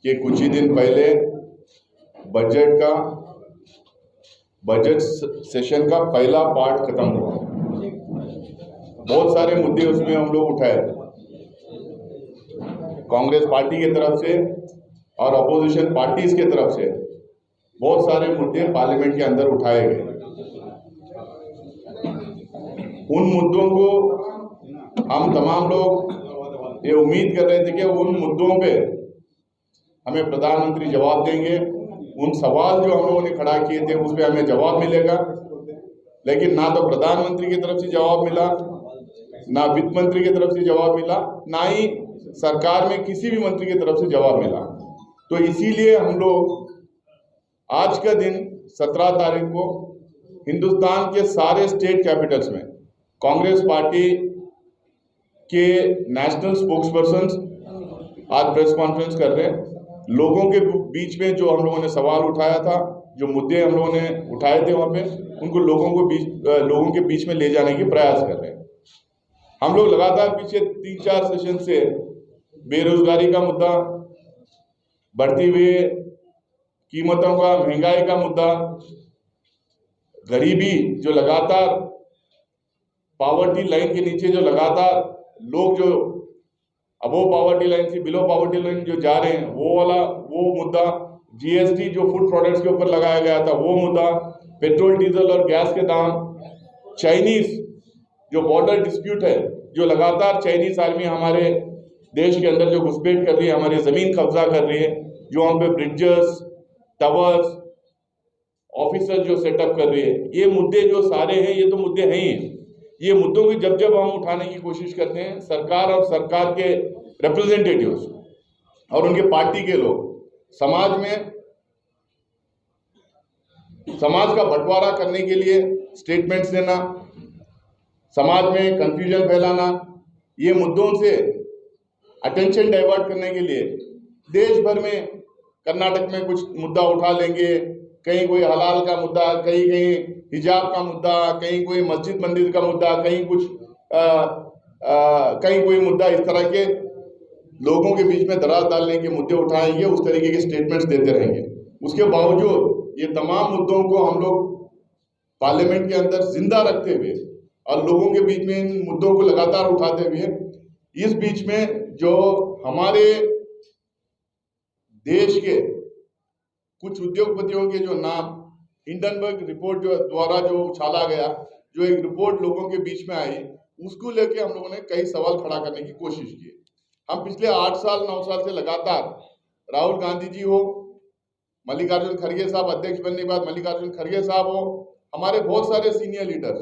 कि कुछ ही दिन पहले बजट सेशन का पहला पार्ट खत्म हुआ। बहुत सारे मुद्दे उसमें हम लोग उठाए, कांग्रेस पार्टी की तरफ से और अपोजिशन पार्टीज की तरफ से बहुत सारे मुद्दे पार्लियामेंट के अंदर उठाए गए। उन मुद्दों को हम तमाम लोग ये उम्मीद कर रहे थे कि उन मुद्दों पे हमें प्रधानमंत्री जवाब देंगे, उन सवाल जो हम लोगों ने खड़ा किए थे उस पर हमें जवाब मिलेगा। लेकिन ना तो प्रधानमंत्री की तरफ से जवाब मिला, ना वित्त मंत्री की तरफ से जवाब मिला, ना ही सरकार में किसी भी मंत्री की तरफ से जवाब मिला। तो इसीलिए हम लोग आज का दिन 17 तारीख को हिंदुस्तान के सारे स्टेट कैपिटल्स में कांग्रेस पार्टी के नेशनल स्पोक्सपर्सन आज प्रेस कॉन्फ्रेंस कर रहे हैं। लोगों के बीच में जो हम लोगों ने सवाल उठाया था, जो मुद्दे हम लोगों ने उठाए थे वहाँ पे, उनको लोगों के बीच में ले जाने की प्रयास कर रहे हैं। हम लोग लगातार पीछे 3-4 सेशन से बेरोजगारी का मुद्दा, बढ़ती हुई कीमतों का, महंगाई का मुद्दा, गरीबी जो लगातार पॉवर्टी लाइन के नीचे जो लगातार लोग जो अबो पॉवर्टी लाइन से बिलो पॉवर्टी लाइन जो जा रहे हैं वो मुद्दा, जीएसटी जो फूड प्रोडक्ट्स के ऊपर लगाया गया था वो मुद्दा, पेट्रोल डीजल और गैस के दाम, चाइनीज जो बॉर्डर डिस्प्यूट है, जो लगातार चाइनीज आर्मी हमारे देश के अंदर जो घुसपैठ कर रही है, हमारी जमीन कब्जा कर रही है, जो हम पे ब्रिजेस, टावर्स, ऑफिसर जो सेटअप कर रही है, ये मुद्दे जो सारे हैं ये तो मुद्दे हैं ही। ये मुद्दों की जब हम उठाने की कोशिश करते हैं, सरकार और सरकार के रिप्रेजेंटेटिव्स और उनके पार्टी के लोग समाज का बंटवारा करने के लिए स्टेटमेंट्स देना, समाज में कंफ्यूजन फैलाना, ये मुद्दों से अटेंशन डाइवर्ट करने के लिए देश भर में कर्नाटक में कुछ मुद्दा उठा लेंगे, कहीं कोई हलाल का मुद्दा, कहीं हिजाब का मुद्दा, कहीं कोई मस्जिद मंदिर का मुद्दा, कहीं कोई मुद्दा, इस तरह के लोगों के बीच में दरार डालने के मुद्दे उठाएंगे, उस तरीके के स्टेटमेंट्स देते रहेंगे। उसके बावजूद ये तमाम मुद्दों को हम लोग पार्लियामेंट के अंदर जिंदा रखते हुए और लोगों के बीच में इन मुद्दों को लगातार उठाते हुए, इस बीच में जो हमारे देश के कुछ उद्योगपतियों के जो नाम हिंडनबर्ग रिपोर्ट जो द्वारा जो उछाला गया, जो एक रिपोर्ट लोगों के बीच में आई, उसको लेके हम लोगों ने कई सवाल खड़ा करने की कोशिश की। हम पिछले 8 साल 9 साल से लगातार राहुल गांधी जी हो, मल्लिकार्जुन खड़गे साहब अध्यक्ष बनने के बाद मल्लिकार्जुन खड़गे साहब हो, हमारे बहुत सारे सीनियर लीडर्स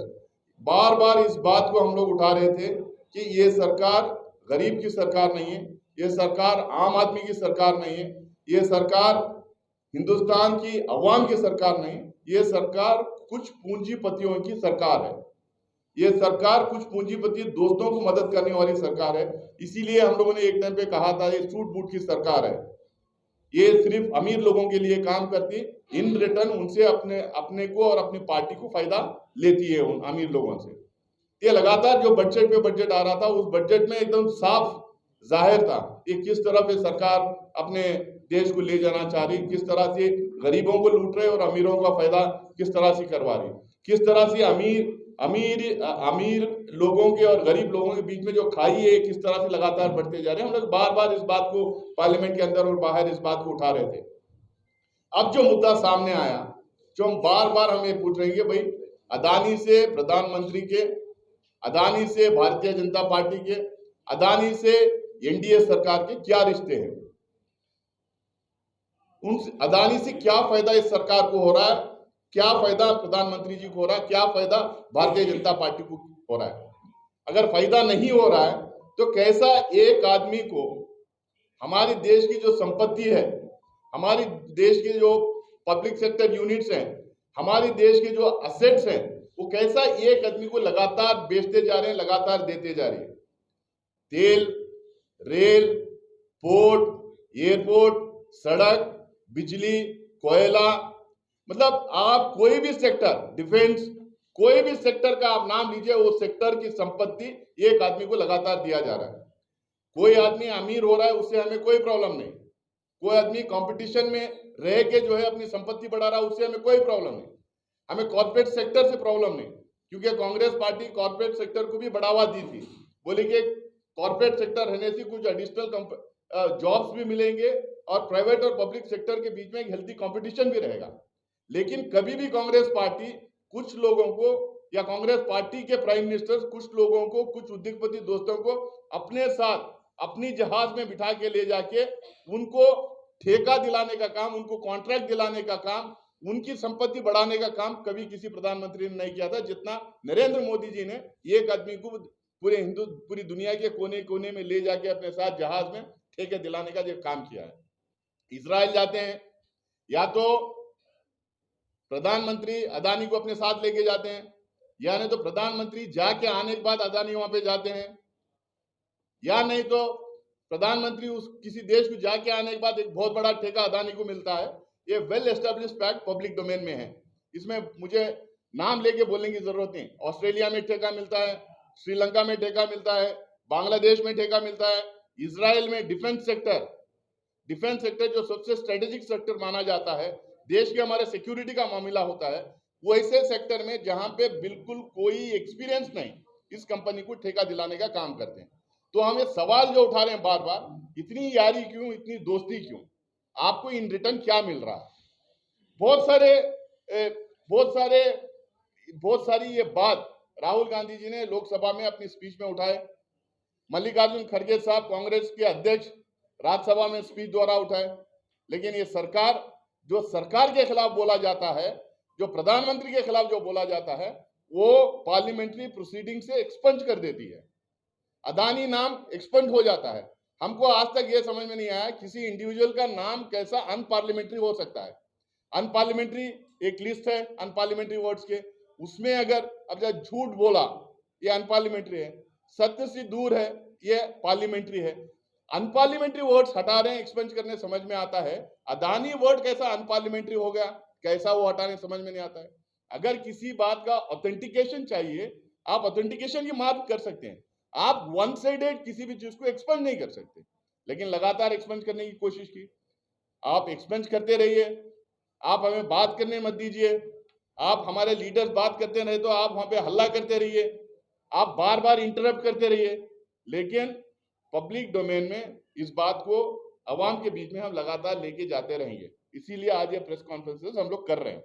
बार बार इस बात को हम लोग उठा रहे थे कि ये सरकार गरीब की सरकार नहीं है, ये सरकार आम आदमी की सरकार नहीं है, ये सरकार हिंदुस्तान की अवाम की सरकार नहीं, ये सरकार कुछ पूंजीपतियों की सरकार है, ये सरकार कुछ पूंजीपति दोस्तों को मदद करने वाली सरकार है। इसीलिए हम लोगों ने एक टाइम पे कहा था ये सूट बूट की सरकार है, ये सिर्फ अमीर लोगों के लिए काम करती, इन रिटर्न उनसे अपने को और अपनी पार्टी को फायदा लेती है उन अमीर लोगों से। ये लगातार जो बजट पे बजट आ रहा था, उस बजट में एकदम साफ जाहिर था कि किस तरह से सरकार अपने देश को ले जाना चाह रही, किस तरह से गरीबों को लूट रहे और अमीरों का फायदा किस तरह से करवा रही, किस तरह से अमीर लोगों के और गरीब लोगों के बीच में जो खाई है किस तरह से लगातार बढ़ते जा रहे हैं। हम लोग बार बार इस बात को पार्लियामेंट के अंदर और बाहर इस बात को उठा रहे थे। अब जो मुद्दा सामने आया, जो हम बार बार हमें पूछ रहे हैं कि भाई अदानी से प्रधानमंत्री के, अदानी से भारतीय जनता पार्टी के, अदानी से एनडीए सरकार के क्या रिश्ते हैं, उन अदानी से क्या फायदा इस सरकार को हो रहा है, क्या फायदा प्रधानमंत्री जी को हो रहा है, क्या फायदा भारतीय जनता पार्टी को हो रहा है। अगर फायदा नहीं हो रहा है तो कैसा एक आदमी को हमारे देश की जो संपत्ति है, हमारी देश के जो पब्लिक सेक्टर यूनिट्स हैं, हमारे देश के जो असेट्स हैं, वो कैसा एक आदमी को लगातार बेचते जा रहे हैं, लगातार देते जा रहे हैं। तेल, रेल, पोर्ट, एयरपोर्ट, सड़क, बिजली, कोयला, मतलब आप कोई भी सेक्टर, डिफेंस, कोई भी सेक्टर का आप नाम लीजिए, वो सेक्टर की संपत्ति एक आदमी को लगातार दिया जा रहा है। कोई आदमी अमीर हो रहा है, उससे हमें कोई प्रॉब्लम नहीं, कोई आदमी कंपटीशन में रह के जो है अपनी संपत्ति बढ़ा रहा है, उससे हमें कोई प्रॉब्लम नहीं। हमें कॉर्पोरेट सेक्टर से प्रॉब्लम नहीं, क्योंकि कांग्रेस पार्टी कॉर्पोरेट सेक्टर को भी बढ़ावा दी थी, बोली कि कॉर्पोरेट सेक्टर रहने से कुछ एडिशनल जॉब्स भी मिलेंगे और प्राइवेट और पब्लिक सेक्टर के बीच में एक हेल्थी कंपटीशन भी रहेगा। लेकिन कभी भी कांग्रेस पार्टी कुछ लोगों को या कांग्रेस पार्टी के प्राइम मिनिस्टर कुछ लोगों को, कुछ उद्योगपति दोस्तों को अपने साथ अपनी जहाज में बिठा के ले जाके उनको ठेका दिलाने का काम, उनको कॉन्ट्रैक्ट दिलाने का काम, उनकी संपत्ति बढ़ाने का काम कभी किसी प्रधानमंत्री ने नहीं किया था, जितना नरेंद्र मोदी जी ने एक आदमी को पूरी दुनिया के कोने कोने में ले जाके अपने साथ जहाज में ठेके दिलाने का जो काम किया है। इजराइल जाते हैं, या तो प्रधानमंत्री अदानी को अपने साथ लेके जाते हैं, या नहीं तो प्रधानमंत्री जाके आने के बाद अदानी वहां पे जाते हैं, या नहीं तो प्रधानमंत्री उस किसी देश को जाके आने के बाद एक बहुत बड़ा ठेका अदानी को मिलता है। ये well establish fact public domain में है, इसमें मुझे नाम लेके बोलने की जरूरत नहीं। ऑस्ट्रेलिया में ठेका मिलता है, श्रीलंका में ठेका मिलता है, बांग्लादेश में ठेका मिलता है, इजराइल में डिफेंस सेक्टर जो सबसे स्ट्रेटेजिक सेक्टर माना जाता है, देश के हमारे सिक्योरिटी का मामला होता है, वो ऐसे सेक्टर में जहां पे बिल्कुल कोई एक्सपीरियंस नहीं, इस कंपनी को ठेका दिलाने का काम करते हैं। तो हम ये सवाल जो उठा रहे हैं बार बार, इतनी यारी क्यों, इतनी दोस्ती क्यों, आपको इन रिटर्न क्या मिल रहा है? बहुत सारी ये बात राहुल गांधी जी ने लोकसभा में अपनी स्पीच में उठाए, मल्लिकार्जुन खड़गे साहब कांग्रेस के अध्यक्ष राज्यसभा में स्पीच द्वारा उठाए। लेकिन ये सरकार के खिलाफ बोला जाता है, जो प्रधानमंत्री के खिलाफ जो बोला जाता है, वो पार्लियामेंट्री प्रोसीडिंग से एक्सपंज कर देती है। अदानी नाम एक्सपंज हो जाता है। हमको आज तक ये समझ में नहीं आया किसी इंडिविजुअल का नाम कैसा अनपार्लियामेंट्री हो सकता है। अनपार्लियामेंट्री एक लिस्ट है अनपार्लियामेंट्री वर्ड्स के, उसमें अगर अब जब झूठ बोला ये अनपार्लियामेंट्री है, सत्य से दूर है ये पार्लियामेंट्री है। अनपार्लियामेंट्री वर्ड्स हटा रहे हैं एक्सपंज करने, समझ में आता है। अदानी वर्ड कैसा अनपार्लियामेंट्री हो गया, कैसा वो हटाने समझ में नहीं आता है। अगर किसी बात का ऑथेंटिकेशन चाहिए, आप ऑथेंटिकेशन की बात कर सकते हैं, आप वन साइडेड किसी भी चीज को एक्सपंज नहीं कर सकते। लेकिन लगातार एक्सपंज करने की कोशिश की, आप एक्सपंज करते रहिए, आप हमें बात करने मत दीजिए। आप हमारे लीडर्स बात करते रहे तो आप वहां पे हल्ला करते रहिए, आप बार बार इंटरप्ट करते रहिए। लेकिन पब्लिक डोमेन में इस बात को अवाम के बीच में हम लगातार लेके जाते रहेंगे, इसीलिए आज ये प्रेस कॉन्फ्रेंसेस हम लोग कर रहे हैं।